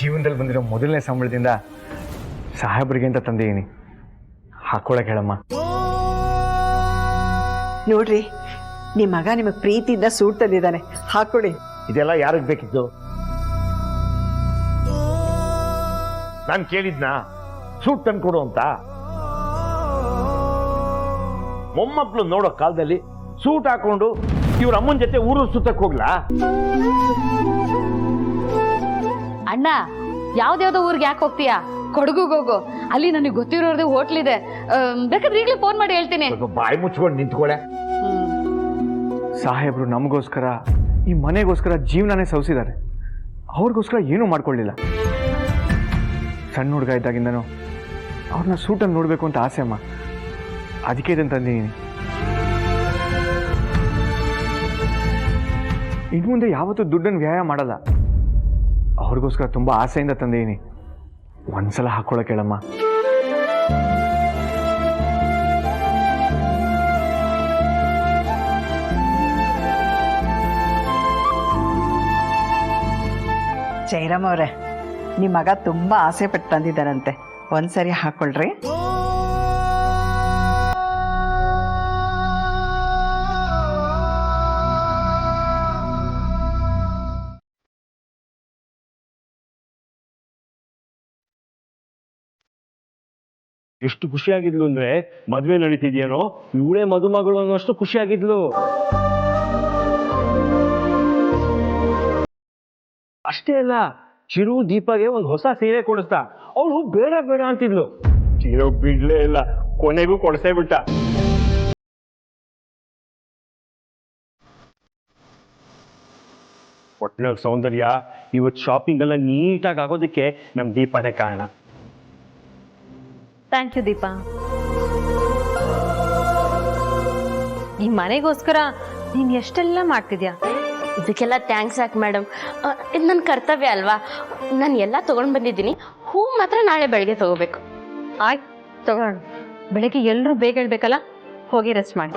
ಜೀವನದಲ್ಲಿ ಬಂದಿರೋ ಮೊದಲನೇ ಸಂಬಳದಿಂದ ಸಾಹೇಬ್ರಿಗೆ ಅಂತ ತಂದಿದ್ದೀನಿ, ಹಾಕೊಳಕ್ ಹೇಳಮ್ಮ. ನೋಡ್ರಿ, ನಿಮ್ಮ ಮಗ ನಿಮಗೆ ಪ್ರೀತಿಯಿಂದ ಸೂಟ್ ತಂದಿದ್ದಾನೆ, ಹಾಕೊಡಿ. ಇದೆಲ್ಲ ಯಾರಿಗೆ ಬೇಕಿತ್ತು? ನಾನು ಕೇಳಿದ್ನಾ ಸೂಟ್ ತಂದ್ಕೊಡು ಅಂತ? ಮೊಮ್ಮಕ್ಕಳು ನೋಡೋ ಕಾಲದಲ್ಲಿ ಸೂಟ್ ಹಾಕೊಂಡು ಇವ್ರ ಅಮ್ಮನ ಜೊತೆ ಊರು ಸುತ್ತಕ್ಕೆ ಹೋಗ್ಲಾ? ಅಣ್ಣ, ಯಾವ್ದ್ಯಾವ್ದೋ ಊರಿಗೆ ಯಾಕೆ ಹೋಗ್ತೀಯಾ? ಕೊಡಗುಗೆ ಹೋಗು, ಅಲ್ಲಿ ನನಗೆ ಗೊತ್ತಿರೋದೇ ಹೋಟ್ಲ್ ಇದೆ. ಬೇಕಾದ್ರೆ ಈಗಲೇ ಫೋನ್ ಮಾಡಿ ಹೇಳ್ತೀನಿ. ಬಾಯಿ ಮುಚ್ಕೊಂಡು ನಿಂತ್ಕೊಳೆ. ಸಾಹೇಬ್ರು ನಮಗೋಸ್ಕರ, ಈ ಮನೆಗೋಸ್ಕರ ಜೀವನನೇ ಸವಿಸಿದ್ದಾರೆ. ಅವ್ರಿಗೋಸ್ಕರ ಏನೂ ಮಾಡ್ಕೊಳ್ಳಿಲ್ಲ. ಸಣ್ಣ ಹುಡುಗ ಇದ್ದಾಗಿಂದನೂ ಅವ್ರನ್ನ ಸೂಟನ್ನು ನೋಡಬೇಕು ಅಂತ ಆಸೆ ಅಮ್ಮ, ಅದಕ್ಕೆ ಇದನ್ನು ತಂದಿದ್ದೀನಿ. ಇನ್ನು ಮುಂದೆ ಯಾವತ್ತೂ ದುಡ್ಡನ್ನು ವ್ಯಯ ಮಾಡಲ್ಲ. ಅವ್ರಿಗೋಸ್ಕರ ತುಂಬ ಆಸೆಯಿಂದ ತಂದಿದ್ದೀನಿ, ಒಂದ್ಸಲ ಹಾಕ್ಕೊಳಕ್ಕೆ ಹೇಳಮ್ಮ. ಜಯರಾಮ್ ಅವರೇ, ನಿಮ್ಮ ಮಗ ತುಂಬಾ ಆಸೆ ಪಟ್ಟು ತಂದಿದ್ದಾರಂತೆ, ಒಂದ್ಸರಿ ಹಾಕೊಳ್ರಿ. ಎಷ್ಟು ಖುಷಿಯಾಗಿದ್ಲು ಅಂದ್ರೆ ಮದ್ವೆ ನಡೀತಿದ್ಯೇನೋ ಇವಳೇ ಮದುಮಗಳು ಅನ್ನೋಷ್ಟು ಖುಷಿಯಾಗಿದ್ಲು. ಅಷ್ಟೇ ಅಲ್ಲ, ಚಿರು ದೀಪಾಗೆ ಒಂದು ಹೊಸ ಸೀರೆ ಕೊಡಿಸ್ತಾ. ಅವಳು ಬೇಡ ಬೇಡ ಅಂತಿದ್ಲು. ಚಿರು ಬಿಡ್ಲೇ ಇಲ್ಲ, ಕೊನೆಗೂ ಕೊಡ್ಸೇ ಬಿಟ್ಟ. ಒಟ್ಟಿನಲ್ಲಿ ಸೌಂದರ್ಯ ಇವತ್ತು ಶಾಪಿಂಗ್ ಎಲ್ಲ ನೀಟಾಗಿ ಆಗೋದಕ್ಕೆ ನಮ್ ದೀಪನೇ ಕಾರಣ. Thank you Deepa. ಈ ಮನೆಗೋಸ್ಕರ ನೀನ್ ಎಷ್ಟೆಲ್ಲ ಮಾಡ್ತಿದ್ಯಾ. ಇದಕ್ಕೆಲ್ಲ ಥ್ಯಾಂಕ್ಸ್ ಯಾಕೆ ಮೇಡಮ್, ಇದು ನನ್ನ ಕರ್ತವ್ಯ ಅಲ್ವಾ. ನಾನು ಎಲ್ಲ ತೊಗೊಂಡು ಬಂದಿದ್ದೀನಿ, ಹೂ ಮಾತ್ರ ನಾಳೆ ಬೆಳಗ್ಗೆ ತಗೋಬೇಕು. ಆಯ್ತು, ತಗೊಳ್ಳೋಣ. ಬೆಳಗ್ಗೆ ಎಲ್ಲರೂ ಬೇಗ ಹೇಳ್ಬೇಕಲ್ಲ, ಹೋಗಿ ರೆಸ್ಟ್ ಮಾಡಿ.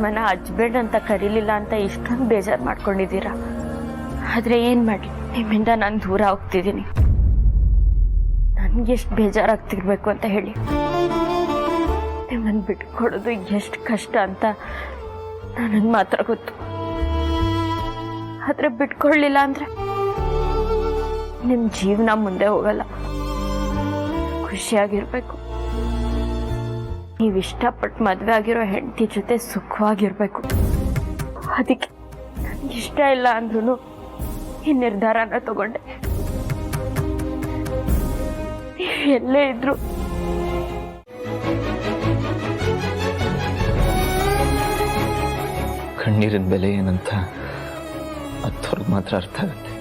ನಿಮ್ಮನ್ನ ಹಚ್ಬೇಡ ಅಂತ ಕರೀಲಿಲ್ಲ ಅಂತ ಇಷ್ಟೊಂದು ಬೇಜಾರು ಮಾಡ್ಕೊಂಡಿದ್ದೀರಾ. ಆದ್ರೆ ಏನ್ ಮಾಡಿ, ನಿಮ್ಮಿಂದ ನಾನು ದೂರ ಹೋಗ್ತಿದ್ದೀನಿ. ನನ್ಗೆ ಎಷ್ಟು ಬೇಜಾರಾಗ್ತಿರ್ಬೇಕು ಅಂತ ಹೇಳಿ. ನಿಮ್ಮನ್ನ ಬಿಟ್ಕೊಡೋದು ಎಷ್ಟು ಕಷ್ಟ ಅಂತ ನನಗೆ ಮಾತ್ರ ಗೊತ್ತು. ಆದ್ರೆ ಬಿಟ್ಕೊಳ್ಳಿಲ್ಲ ಅಂದ್ರೆ ನಿಮ್ ಜೀವನ ಮುಂದೆ ಹೋಗಲ್ಲ. ಖುಷಿಯಾಗಿರ್ಬೇಕು. ನೀವು ಇಷ್ಟಪಟ್ಟು ಮದುವೆ ಆಗಿರೋ ಹೆಂಡತಿ ಜೊತೆ ಸುಖವಾಗಿರ್ಬೇಕು. ಅದಕ್ಕೆ ನನಗೆ ಇಷ್ಟ ಇಲ್ಲ ಅಂದ್ರೂ ಈ ನಿರ್ಧಾರನ ತಗೊಂಡೆ. ನೀವು ಎಲ್ಲೇ ಇದ್ರು ಕಣ್ಣೀರಿನ ಬೆಲೆ ಏನಂತ ಹತ್ತೋರ್ಗೆ ಮಾತ್ರ ಅರ್ಥ ಆಗುತ್ತೆ,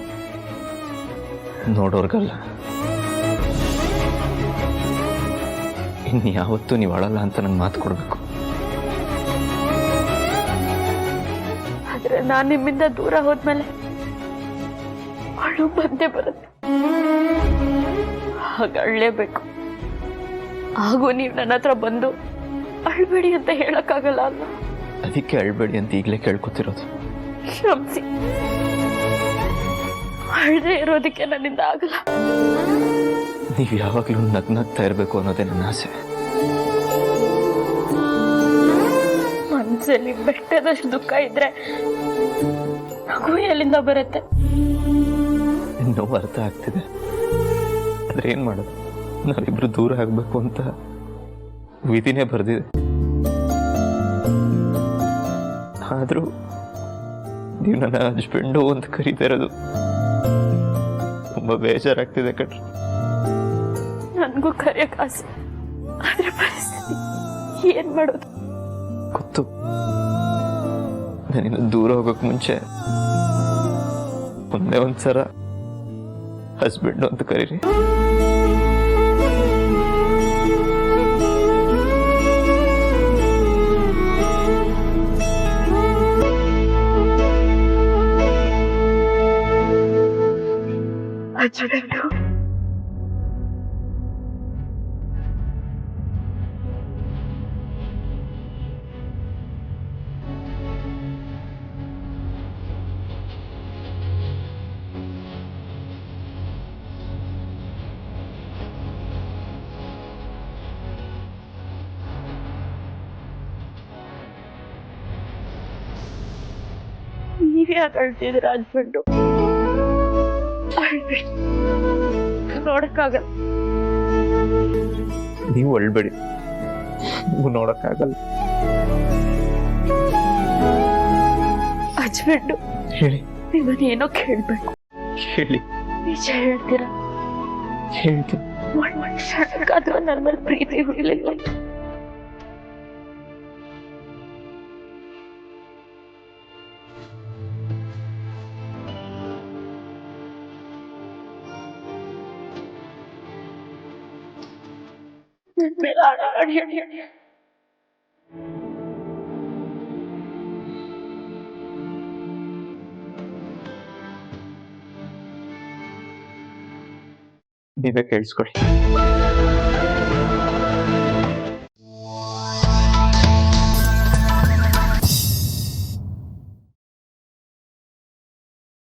ನೋಡೋರ್ಗಲ್ಲ. ಇನ್ಯಾವತ್ತೂ ನೀವು ಅಳಲ್ಲ ಅಂತ ನಂಗೆ ಮಾತು ಕೊಡಬೇಕು. ಆದ್ರೆ ನಾನು ನಿಮ್ಮಿಂದ ದೂರ ಹೋದ್ಮೇಲೆ ಅಳು ಬಂದೇ ಬರುತ್ತೆ. ಹಾಗ ಅಳ್ಳೇಬೇಕು. ಹಾಗೂ ನೀವು ನನ್ನ ಹತ್ರ ಬಂದು ಅಳ್ಬೇಡಿ ಅಂತ ಹೇಳಕ್ಕಾಗಲ್ಲ ಅಲ್ಲ. ಅದಕ್ಕೆ ಅಳ್ಬೇಡಿ ಅಂತ ಈಗಲೇ ಕೇಳ್ಕೊತಿರೋದು. ಕ್ಷಮಿಸಿ, ಅಳ್ದೇ ಇರೋದಕ್ಕೆ ನನ್ನಿಂದ ಆಗಲ್ಲ. ನೀವು ಯಾವಾಗಲೂ ನಗ್ನಗ್ತಾ ಇರಬೇಕು ಅನ್ನೋದೇ ನನ್ನ ಆಸೆ. ಮನಸ್ಸಲ್ಲಿ ಬೆಟ್ಟದಷ್ಟು ದುಃಖ ಇದ್ರೆ ನಗು ಎಲ್ಲಿಂದ ಬರುತ್ತೆ? ನೋವು ಅರ್ಥ ಆಗ್ತಿದೆ, ಆದ್ರೆ ಏನ್ ಮಾಡೋದು? ನಾವಿಬ್ರು ದೂರ ಆಗಬೇಕು ಅಂತ ವಿಧಿನೇ ಬರೆದಿದೆ. ಆದರೂ ನೀವು ನನ್ನ ಹಸ್ಬೆಂಡು ಅಂತ ಕರೀತಾ ಇರೋದು ತುಂಬ ಬೇಜಾರಾಗ್ತಿದೆ ಕಣ್ರಿ. ನನಗೂ ಕರೆಯಕ್ಕೆ ಆಸೆ, ಆದ್ರೆ ಪರಿಸ್ಥಿತಿ ಏನ್ ಮಾಡೋದು? ಗೊತ್ತು, ನಾನಿನ್ನು ದೂರ ಹೋಗೋಕೆ ಮುಂಚೆ ಒಂದೇ ಒಂದ್ಸಲ ಹಸ್ಬೆಂಡು ಅಂತ ಕರೀರಿ. ನೀವೇ ಯಾಕೆ ಅಳ್ತಿದ್ದೀರ ಹಸ್ಬೆಂಡು? ನೋಡಕ್ಕಾಗಲ್ಲ. ನೀವು ಅಳ್ಬೇಡಿ, ನೀವು ನೋಡಕ್ಕಾಗಲ್ಲ. ಹಸ್ಬೆಂಡು ಹೇಳಿ, ನಿಮ್ಮನ್ನೇನೋ ಕೇಳ್ಬೇಕು. ಹೇಳಿ, ನಿಜ ಹೇಳ್ತೀರಾ? ಹೇಳ್ತೀನಿ. ಒಂದ್ ಕ್ಷಣಕ್ಕಾದ್ರೂ ನನ್ನ ಮೇಲೆ ಪ್ರೀತಿ ಹುಡ್ಲಿಲ್ಲ. ನೀವೇ ಕೇಳಿಸ್ಕೊಳ್ಳಿ.